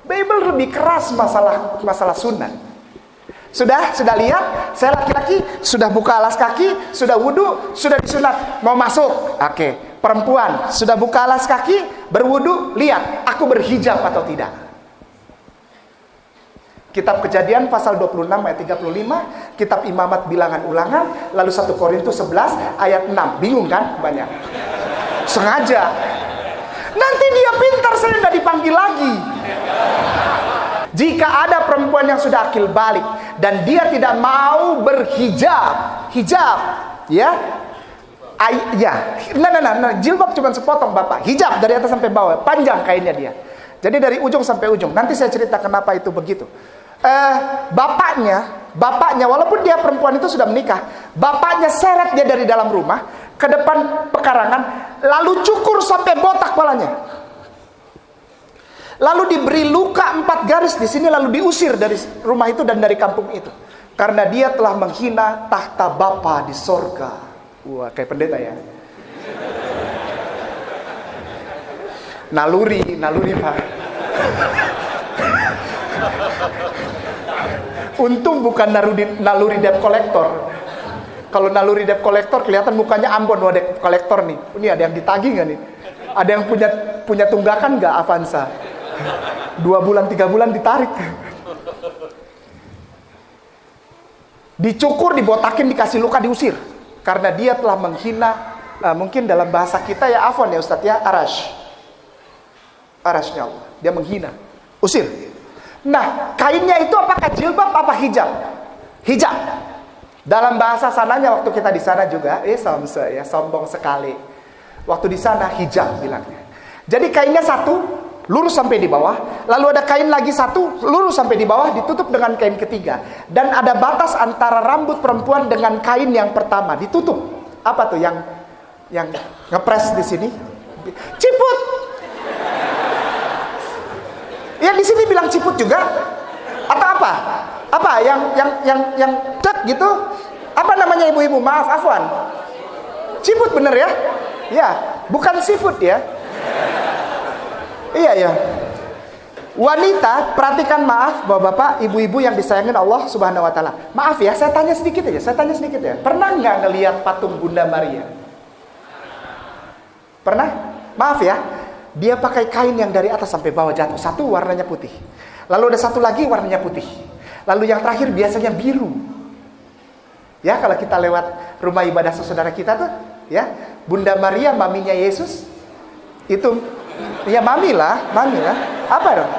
Bible lebih keras masalah sunat. Sudah lihat, saya laki-laki sudah buka alas kaki, sudah wudu, sudah disunat, mau masuk. Oke, perempuan sudah buka alas kaki, berwudu, lihat aku berhijab atau tidak. Kitab Kejadian pasal 26 ayat 35, Kitab Imamat Bilangan Ulangan, lalu 1 Korintus 11 ayat 6. Bingung kan? Banyak. Sengaja. Nanti dia pintar, saya nggak dipanggil lagi. Jika ada perempuan yang sudah akil balik dan dia tidak mau berhijab, ya, jilbab cuma sepotong bapak, hijab dari atas sampai bawah, panjang kainnya dia. Jadi dari ujung sampai ujung. Nanti saya cerita kenapa itu begitu. Bapaknya, walaupun dia perempuan itu sudah menikah, bapaknya seret dia dari dalam rumah ke depan pekarangan, lalu cukur sampai botak kepalanya. Lalu diberi luka 4 garis di sini, lalu diusir dari rumah itu dan dari kampung itu. Karena dia telah menghina tahta Bapa di sorga. Wah, kayak pendeta ya. Naluri Pak. Untung bukan naluri debt collector. Kalau naluri debt collector kelihatan mukanya Ambon, wah debt collector nih. Ini ada yang ditagih nggak nih? Ada yang punya tunggakan nggak Avanza? 2 bulan 3 bulan ditarik. Dicukur, dibotakin, dikasih luka, diusir. Karena dia telah menghina, mungkin dalam bahasa kita ya, afwan ya Ustadz ya, arasnya Allah. Dia menghina, usir. Nah, kainnya itu apakah jilbab apa hijab? Hijab. Dalam bahasa sananya waktu kita di sana juga, sombong sekali. Waktu di sana hijab bilangnya. Jadi kainnya satu, lurus sampai di bawah. Lalu ada kain lagi satu, lurus sampai di bawah, ditutup dengan kain ketiga. Dan ada batas antara rambut perempuan dengan kain yang pertama, ditutup. Apa tuh yang ngepres di sini? Ciput. Yang di sini bilang ciput juga? Atau apa? Apa yang tek gitu? Apa namanya ibu-ibu? Maaf, afwan. Ciput bener ya? Ya, bukan seafood ya. Iya ya. Wanita, perhatikan, maaf Bapak-bapak, ibu-ibu yang disayangin Allah Subhanahu wa taala. Maaf ya, saya tanya sedikit ya. Pernah nggak ngelihat patung Bunda Maria? Pernah? Maaf ya. Dia pakai kain yang dari atas sampai bawah jatuh. Satu warnanya putih. Lalu ada satu lagi warnanya putih. Lalu yang terakhir biasanya biru. Ya, kalau kita lewat rumah ibadah saudara kita tuh, ya, Bunda Maria, maminya Yesus, itu, ya mami lah. Apa dong?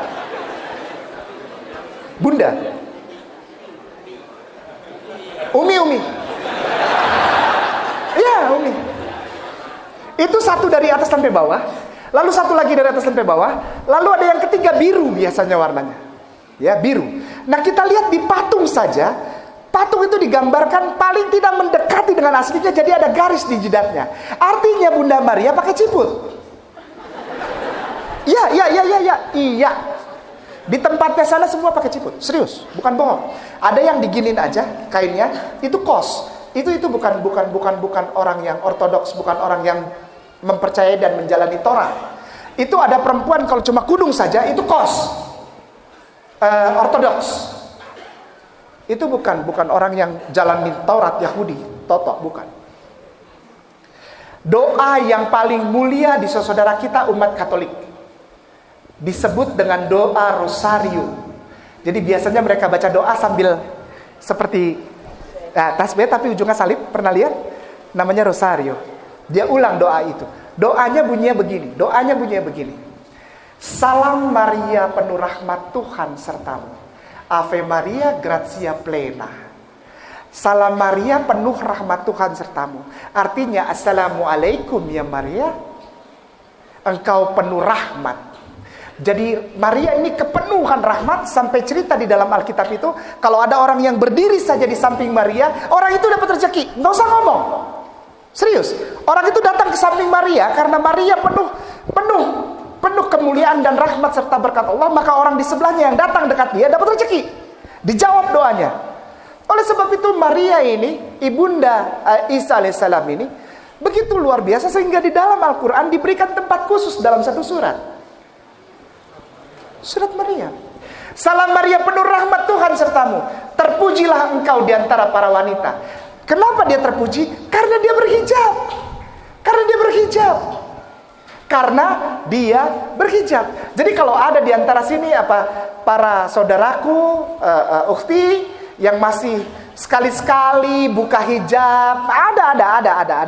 Bunda. Umi. Iya, Umi. Itu satu dari atas sampai bawah. Lalu satu lagi dari atas sampai bawah. Lalu ada yang ketiga biru biasanya warnanya. Ya, biru. Nah, kita lihat di patung saja. Patung itu digambarkan paling tidak mendekati dengan aslinya. Jadi ada garis di jidatnya. Artinya Bunda Maria pakai ciput. Iya. Di tempatnya sana semua pakai ciput. Serius, bukan bohong. Ada yang diginin aja kainnya. Itu kos. Itu bukan orang yang ortodoks, bukan orang yang mempercayai dan menjalani Torah. Itu ada perempuan kalau cuma kudung saja itu kos, ortodoks. Itu bukan orang yang jalani Taurat Yahudi, totok, bukan. Doa yang paling mulia di saudara kita umat Katolik disebut dengan doa rosario. Jadi biasanya mereka baca doa sambil seperti tasbih tapi ujungnya salib. Pernah lihat? Namanya rosario. Dia ulang doa itu. Doanya bunyinya begini. Salam Maria penuh rahmat Tuhan sertamu. Ave Maria gratia plena. Salam Maria penuh rahmat Tuhan sertamu. Artinya assalamualaikum ya Maria. Engkau penuh rahmat. Jadi Maria ini kepenuhan rahmat. Sampai cerita di dalam Alkitab itu, kalau ada orang yang berdiri saja di samping Maria, orang itu dapat rezeki. Nggak usah ngomong. Serius, orang itu datang ke samping Maria karena Maria penuh kemuliaan dan rahmat serta berkat Allah, maka orang di sebelahnya yang datang dekat dia dapat rezeki. Dijawab doanya. Oleh sebab itu Maria ini, ibunda Isa alaihissalam ini begitu luar biasa sehingga di dalam Al-Quran diberikan tempat khusus dalam satu surat. Surat Maria. Salam Maria penuh rahmat Tuhan sertamu. Terpujilah engkau di antara para wanita. Kenapa dia terpuji? Karena dia berhijab. Karena dia berhijab. Jadi kalau ada di antara sini para saudaraku, ukhti yang masih sekali-sekali buka hijab, ada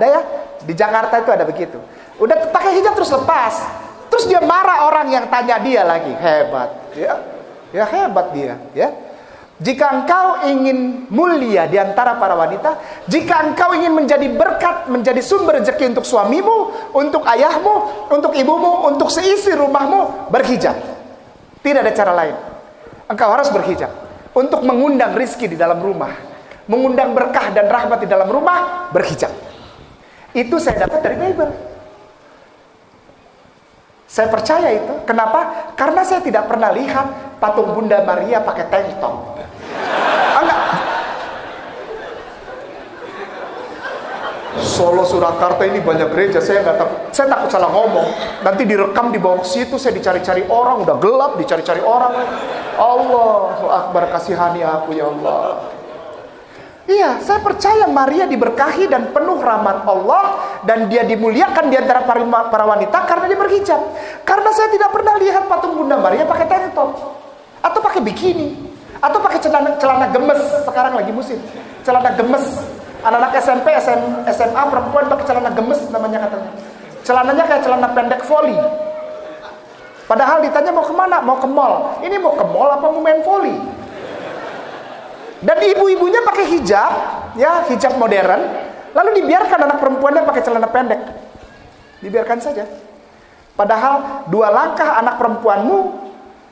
ya. Di Jakarta itu ada begitu. Udah pakai hijab terus lepas. Terus dia marah orang yang tanya dia lagi. Hebat, ya. Ya hebat dia, ya. Jika engkau ingin mulia di antara para wanita, jika engkau ingin menjadi berkat, menjadi sumber rezeki untuk suamimu, untuk ayahmu, untuk ibumu, untuk seisi rumahmu, berhijab. Tidak ada cara lain. Engkau harus berhijab untuk mengundang rizki di dalam rumah, mengundang berkah dan rahmat di dalam rumah, berhijab. Itu saya dapat dari Bible. Saya percaya itu. Kenapa? Karena saya tidak pernah lihat patung Bunda Maria pakai tank top. Enggak. Solo Surakarta ini banyak gereja. Saya takut salah ngomong. Nanti direkam dibawa ke situ, saya dicari-cari orang, udah gelap dicari-cari orang. Allahu Akbar, kasihani aku ya Allah. Iya, saya percaya Maria diberkahi dan penuh rahmat Allah, dan dia dimuliakan di antara para wanita karena dia berhijab. Karena saya tidak pernah lihat patung Bunda Maria pakai tank top atau pakai bikini atau pakai celana gemes. Sekarang lagi musim celana gemes. Anak-anak SMP, SMA perempuan pakai celana gemes namanya katanya. Celananya kayak celana pendek voli. Padahal ditanya mau kemana? Mau ke mall. Ini mau ke mall apa mau main voli? Dan ibu-ibunya pakai hijab, ya hijab modern. Lalu dibiarkan anak perempuannya pakai celana pendek. Dibiarkan saja. Padahal 2 langkah anak perempuanmu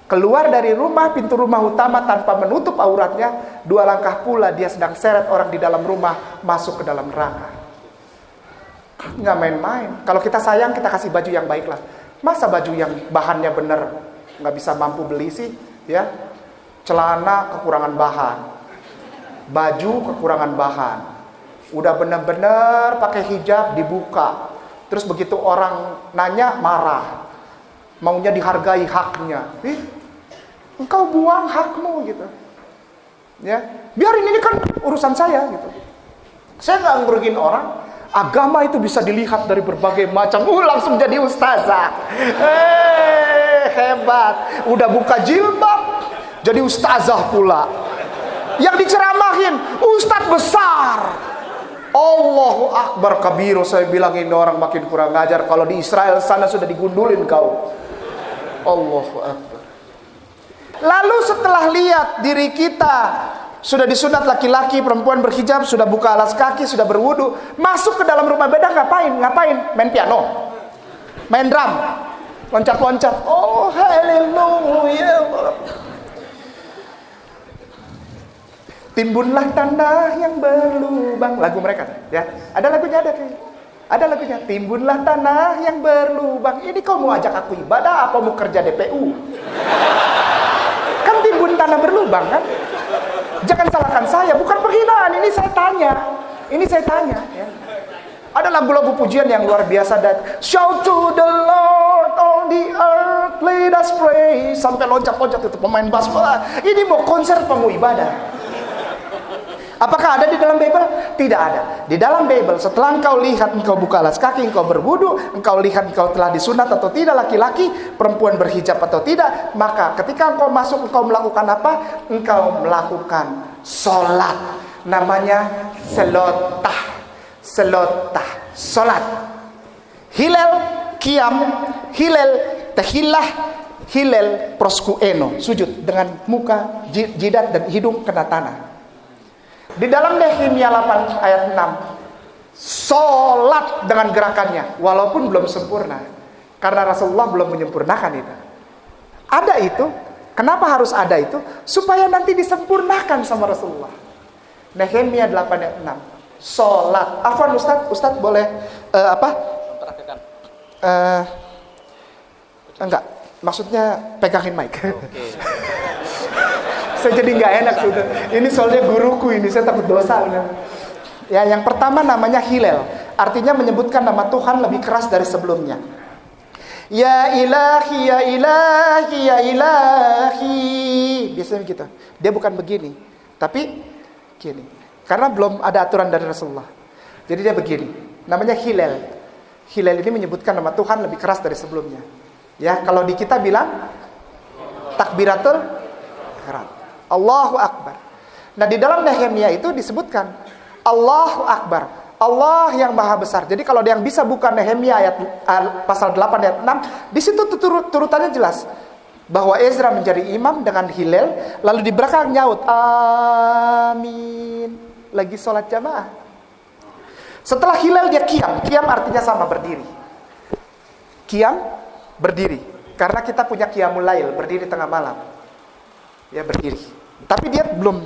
keluar dari rumah, pintu rumah utama tanpa menutup auratnya, 2 langkah pula dia sedang seret orang di dalam rumah masuk ke dalam neraka. Nggak main-main. Kalau kita sayang, kita kasih baju yang baik lah. Masa baju yang bahannya bener nggak bisa mampu beli sih, ya? Celana kekurangan bahan, baju kekurangan bahan. Udah bener-bener pakai hijab dibuka. Terus begitu orang nanya marah, maunya dihargai haknya. Engkau buang hakmu gitu. Ya, biarin ini kan urusan saya gitu. Saya nggak ngerugiin orang. Agama itu bisa dilihat dari berbagai macam. Langsung jadi ustazah. Hebat. Udah buka jilbab, jadi ustazah pula. Yang diceramahin ustadz besar. Allahu Akbar kabiru. Saya bilang ini orang makin kurang ngajar. Kalau di Israel sana sudah digundulin kau. Allahu Akbar. Lalu setelah lihat diri kita sudah disunat laki-laki, perempuan berhijab, sudah buka alas kaki, sudah berwudu, masuk ke dalam rumah beda ngapain? Main piano, main drum, loncat-loncat. Oh haleluya. Timbunlah tanah yang berlubang. Lagu mereka, ya. Ada lagunya, ada lagunya. Timbunlah tanah yang berlubang. Ini kau mau ajak aku ibadah apa mau kerja DPU? Kan timbun tanah berlubang kan? Jangan salahkan saya, bukan penghinaan. Ini saya tanya. Ya. Ada lagu-lagu pujian yang luar biasa dan shout to the Lord on the earth, let us pray. Sampai loncat-loncat itu pemain bass. Ini mau konser apa mau ibadah? Apakah ada di dalam Bible? Tidak ada. Di dalam Bible, setelah engkau lihat, engkau buka alas kaki, engkau berwudu, engkau lihat engkau telah disunat atau tidak laki-laki, perempuan berhijab atau tidak, maka ketika engkau masuk, engkau melakukan apa? Engkau melakukan sholat. Namanya selotah, sholat. Hilal, qiyam, hilal, tahillah, hilal, proskueno, sujud dengan muka, jidat dan hidung kena tanah. Di dalam Nehemia 8 ayat 6, sholat dengan gerakannya, walaupun belum sempurna, karena Rasulullah belum menyempurnakan itu. Ada itu, kenapa harus ada itu? Supaya nanti disempurnakan sama Rasulullah. Nehemia 8 ayat 6, sholat. Afwan Ustadz boleh
Memperagakan.
Enggak, maksudnya pegangin mic.
Oke.
Saya jadi nggak enak sudah. Ini soalnya guruku ini, saya takut dosa. Ya, yang pertama namanya hilal, artinya menyebutkan nama Tuhan lebih keras dari sebelumnya. Ya ilahi, ya ilahi, ya ilahi. Biasanya gitu. Dia bukan begini, tapi gini. Karena belum ada aturan dari Rasulullah. Jadi dia begini. Namanya hilal. Hilal ini menyebutkan nama Tuhan lebih keras dari sebelumnya. Ya, kalau di kita bilang takbiratul ihram. Allahu Akbar. Nah, di dalam Nehemia itu disebutkan Allahu Akbar, Allah yang maha besar. Jadi kalau ada yang bisa buka Nehemia ayat pasal 8 ayat 6, di situ turutannya jelas bahwa Ezra menjadi imam dengan hilal, lalu di belakang nyaut amin, lagi sholat jamaah. Setelah hilal dia qiyam. Qiyam artinya sama, berdiri. Qiyam, berdiri. Karena kita punya qiyamul lail, berdiri tengah malam. Ya, berdiri. Tapi dia belum.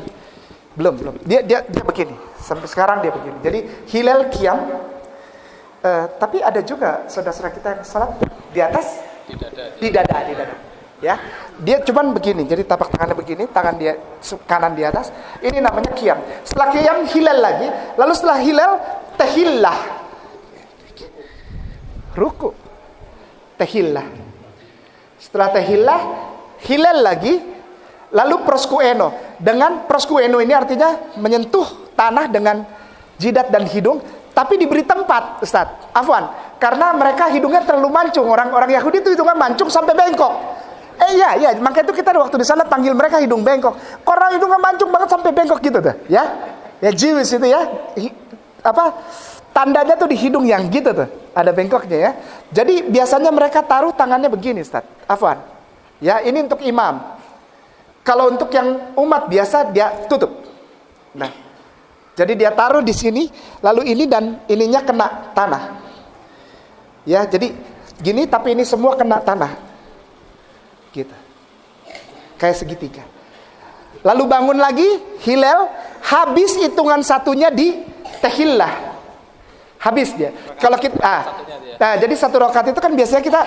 Dia begini. Sampai sekarang dia begini. Jadi hilal qiyam. Tapi ada juga saudara-saudara kita yang salat di atas di dada. Ya. Dia cuman begini. Jadi tapak tangannya begini, tangan dia kanan di atas. Ini namanya qiyam. Setelah qiyam hilal lagi, lalu setelah hilal tahillah. Ruku. Tahillah. Setelah tahillah hilal lagi. Lalu proskueno. Dengan proskueno ini artinya menyentuh tanah dengan jidat dan hidung, tapi diberi tempat, Ustaz. Afwan, karena mereka hidungnya terlalu mancung. Orang Yahudi itu hidungnya mancung sampai bengkok. Iya, makanya itu kita waktu di sana panggil mereka hidung bengkok. Orang hidungnya mancung banget sampai bengkok gitu tuh, ya. Ya Jewish itu ya. Tandanya tuh di hidung yang gitu tuh. Ada bengkoknya ya. Jadi biasanya mereka taruh tangannya begini, Ustaz. Afwan. Ya, ini untuk imam. Kalau untuk yang umat biasa dia tutup. Nah. Jadi dia taruh di sini, lalu ini dan ininya kena tanah. Ya, jadi gini tapi ini semua kena tanah. Gitu. Kayak segitiga. Lalu bangun lagi, hilal, habis hitungan satunya di tahillah. Habis dia. Kalau kita nah, jadi satu rakaat itu kan biasanya kita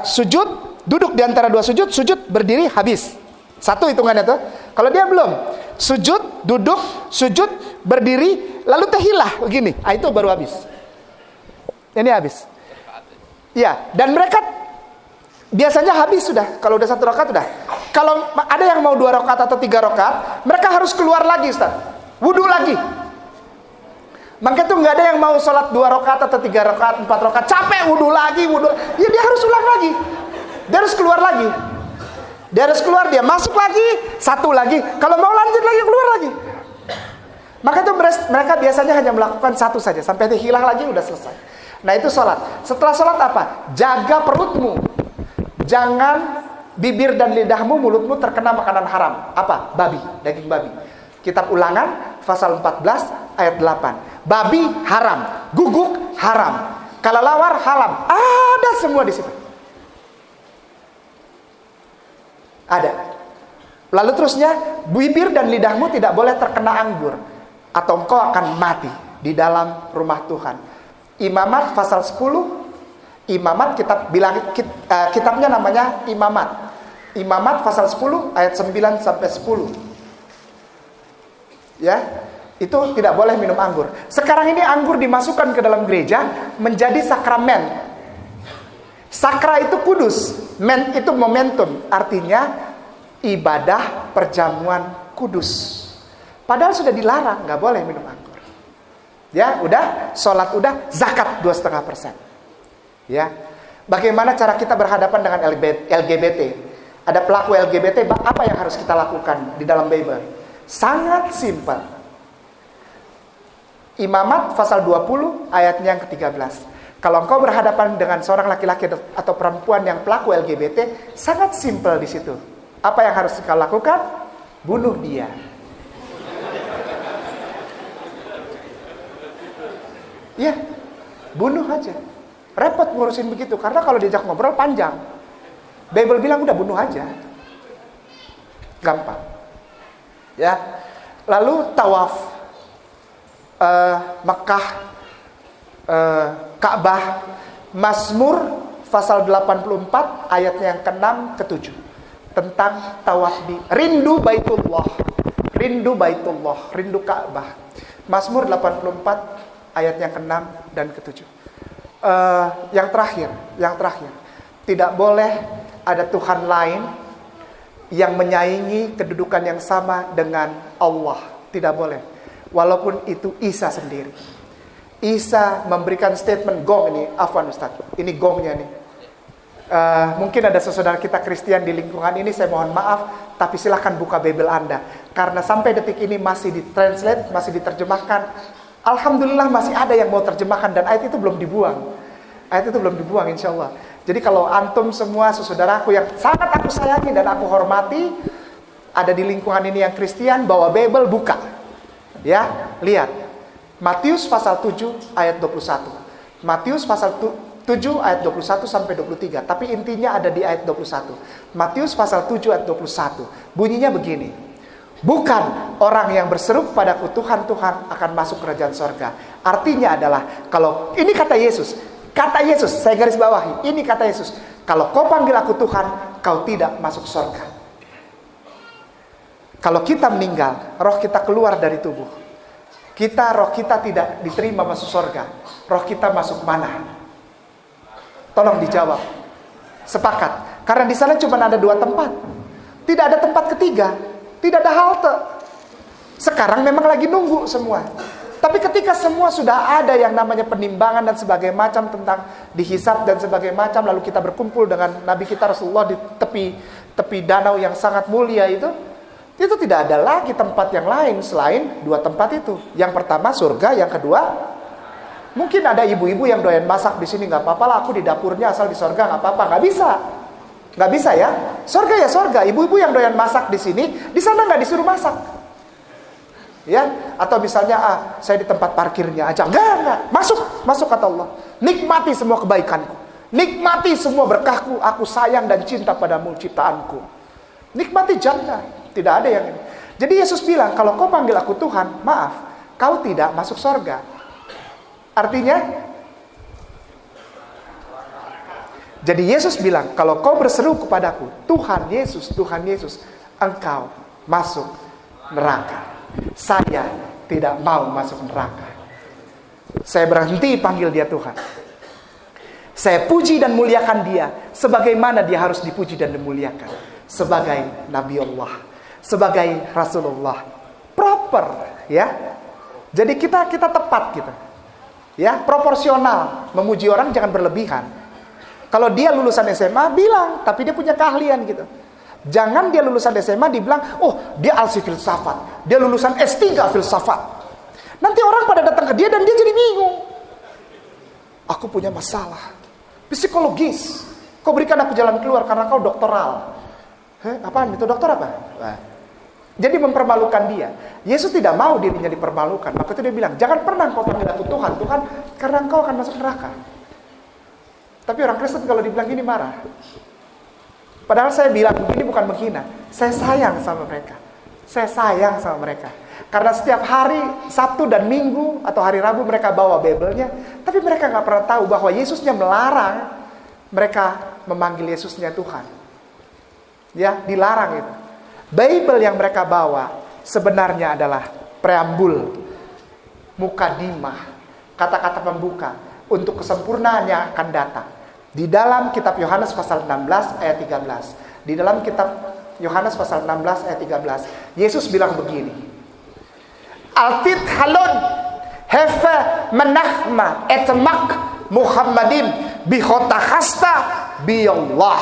sujud, duduk di antara dua sujud, berdiri, habis. Satu hitungannya tuh. Kalau dia belum, sujud, duduk, sujud, berdiri, lalu tahillah begini. Itu baru habis. Ini habis. Ya, dan mereka biasanya habis sudah. Kalau udah satu rakaat sudah. Kalau ada yang mau 2 rakaat atau 3 rakaat, mereka harus keluar lagi, Ustaz. Wudu lagi. Maka itu nggak ada yang mau sholat 2 rakaat atau 3 rakaat, 4 rakaat, capek wudu lagi. Ya dia harus ulang lagi. Dia harus keluar lagi. Dia harus keluar, dia masuk lagi, satu lagi. Kalau mau lanjut lagi, keluar lagi. Maka itu mereka biasanya hanya melakukan satu saja. Sampai dia hilang lagi, udah selesai. Nah itu sholat. Setelah sholat apa? Jaga perutmu. Jangan bibir dan lidahmu, mulutmu terkena makanan haram. Apa? Babi, daging babi. Kitab Ulangan, pasal 14, ayat 8. Babi haram, guguk haram, kelelawar haram. Ada semua di situ. Ada. Lalu terusnya, bibir dan lidahmu tidak boleh terkena anggur, atau engkau akan mati di dalam rumah Tuhan. Imamat pasal 10. Imamat kitabnya namanya Imamat. Imamat pasal 10 ayat 9 sampai 10. Ya, itu tidak boleh minum anggur. Sekarang ini anggur dimasukkan ke dalam gereja menjadi sakramen. Sakra itu kudus, men itu momentum, artinya ibadah perjamuan kudus. Padahal sudah dilarang, nggak boleh minum anggur. Ya, udah, sholat udah, zakat 2,5%. Ya, bagaimana cara kita berhadapan dengan LGBT? Ada pelaku LGBT, apa yang harus kita lakukan di dalam Bible? Sangat simpel. Imamat pasal 20 ayatnya yang ke-13. Kalau engkau berhadapan dengan seorang laki-laki atau perempuan yang pelaku LGBT, sangat simpel di situ. Apa yang harus kau lakukan? Bunuh dia. Ya, bunuh aja. Repot ngurusin begitu, karena kalau diajak ngobrol panjang. Bible bilang udah bunuh aja. Gampang. Ya. Lalu tawaf Mekah, Ka'bah, Mazmur pasal 84 ayatnya yang ke-6 ke-7 tentang tawaf di rindu Baitullah, rindu Ka'bah. Mazmur 84 ayat yang ke-6 dan ke-7. Yang terakhir, tidak boleh ada Tuhan lain yang menyaingi kedudukan yang sama dengan Allah. Tidak boleh. Walaupun itu Isa sendiri. Isa memberikan statement gong ini. Afwan Ustaz, ini gongnya nih. Mungkin ada saudara kita Kristen di lingkungan ini, saya mohon maaf, tapi silahkan buka Bible Anda. Karena sampai detik ini masih ditranslate, masih diterjemahkan. Alhamdulillah masih ada yang mau terjemahkan dan ayat itu belum dibuang. Insya Allah. Jadi kalau antum semua saudaraku yang sangat aku sayangi dan aku hormati, ada di lingkungan ini yang Kristen, bawa Bible, buka. Ya, lihat. Matius pasal 7 ayat 21. Matius pasal 7 ayat 21 sampai 23. Tapi intinya ada di ayat 21. Matius pasal 7 ayat 21. Bunyinya begini. Bukan orang yang berseru padaku Tuhan, Tuhan akan masuk kerajaan sorga. Artinya adalah, kalau ini kata Yesus, saya garis bawahi, ini kata Yesus, kalau kau panggil aku Tuhan, kau tidak masuk sorga. Kalau kita meninggal, roh kita keluar dari tubuh. Roh kita tidak diterima masuk sorga. Roh kita masuk mana? Tolong dijawab. Sepakat. Karena di sana cuma ada 2 tempat. Tidak ada tempat ketiga. Tidak ada halte. Sekarang memang lagi nunggu semua. Tapi ketika semua sudah ada yang namanya penimbangan dan sebagainya macam tentang dihisab dan sebagainya macam, lalu kita berkumpul dengan Nabi kita Rasulullah di tepi danau yang sangat mulia itu, Itu tidak ada lagi tempat yang lain selain dua tempat itu. Yang pertama surga, yang kedua mungkin ada ibu-ibu yang doyan masak di sini, nggak apa-apa lah, aku di dapurnya asal di surga nggak apa-apa. Nggak bisa ya. Surga ya surga. Ibu-ibu yang doyan masak di sini, di sana nggak disuruh masak. Ya, atau misalnya saya di tempat parkirnya aja. Enggak. Masuk kata Allah. Nikmati semua kebaikanku. Nikmati semua berkahku. Aku sayang dan cinta padamu ciptaanku. Nikmati jannah. Tidak ada yang ini. Jadi Yesus bilang, kalau kau panggil aku Tuhan, maaf, kau tidak masuk surga. Artinya, jadi Yesus bilang, kalau kau berseru kepadaku, Tuhan Yesus, engkau masuk neraka. Saya tidak mau masuk neraka. Saya berhenti panggil dia Tuhan. Saya puji dan muliakan dia sebagaimana dia harus dipuji dan dimuliakan. Sebagai Nabi Allah, sebagai Rasulullah. Proper, ya. Jadi kita tepat gitu. Ya, proporsional. Memuji orang jangan berlebihan. Kalau dia lulusan SMA, bilang, tapi dia punya keahlian gitu. Jangan dia lulusan SMA dibilang, oh dia alsi filsafat, dia lulusan S3 filsafat. Nanti orang pada datang ke dia dan dia jadi bingung. Aku punya masalah psikologis. Kau berikan aku jalan keluar karena kau doktoral. Apaan itu, dokter apa? Jadi mempermalukan dia. Yesus tidak mau dirinya dipermalukan. Maka itu dia bilang, jangan pernah kau panggil aku Tuhan, karena engkau akan masuk neraka. Tapi orang Kristen kalau dibilang gini marah. Padahal saya bilang begini bukan menghina. Saya sayang sama mereka. Karena setiap hari Sabtu dan Minggu atau hari Rabu mereka bawa Bible-nya. Tapi mereka gak pernah tahu bahwa Yesusnya melarang mereka memanggil Yesusnya Tuhan. Ya, dilarang itu. Bible yang mereka bawa sebenarnya adalah preambul, mukadimah, kata-kata pembuka untuk kesempurnaan yang akan datang. Di dalam kitab Yohanes pasal 16 ayat 13. Di dalam kitab Yohanes pasal 16 ayat 13. Yesus bilang begini. Altit halon hefe menahma etmak Muhammadin bihotakhasta biyallah.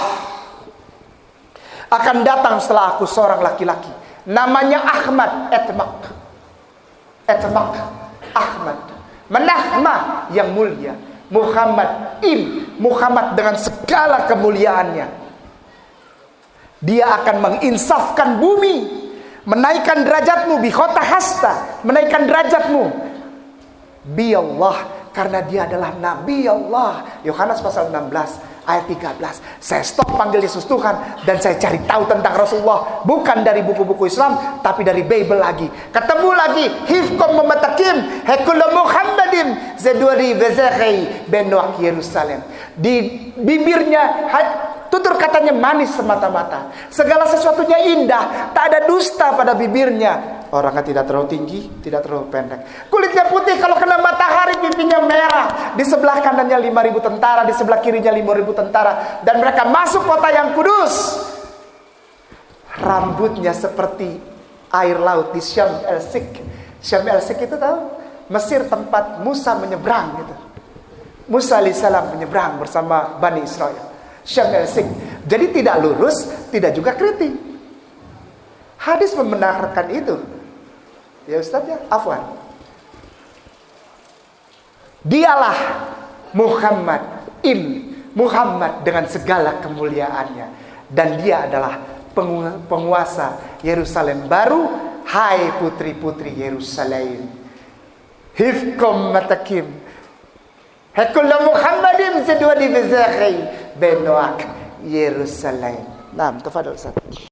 Akan datang setelah aku seorang laki-laki. Namanya Ahmad etmak. Ahmad. Menahma yang mulia. Muhammad dengan segala kemuliaannya. Dia akan menginsafkan bumi, menaikkan derajatmu bihota hasta, menaikkan derajatmu bi Allah, karena dia adalah Nabi Allah. Yohanes pasal 16 ayat 13. Saya stop panggil Yesus Tuhan dan saya cari tahu tentang Rasulullah, bukan dari buku-buku Islam tapi dari Bible lagi. Ketemu lagi hifkom mematakim hekul Muhammadin zeduri vezekhi benwak Yerusalem. Di bibirnya tutur katanya manis semata-mata, segala sesuatunya indah, tak ada dusta pada bibirnya. Orangnya tidak terlalu tinggi, tidak terlalu pendek. Kulitnya putih, kalau kena matahari pipinya merah. Di sebelah kanannya 5.000 tentara, di sebelah kirinya 5.000 tentara. Dan mereka masuk kota yang kudus. Rambutnya seperti air laut di Syam el-Sik. Syam el-Sik itu tahu? Mesir tempat Musa menyeberang gitu. Musa alaihissalam menyeberang bersama Bani Israel. Syam el-Sik. Jadi tidak lurus, tidak juga keriting. Hadis membenarkan itu. Ya Ustaz ya, afwan. Dialah Muhammad dengan segala kemuliaannya. Dan dia adalah penguasa Yerusalem baru. Hai putri-putri Yerusalem, hifkum matakim hekul Muhammadin zedwa di bezakhi benoak Yerusalem. Nah, tafadhol Ustaz.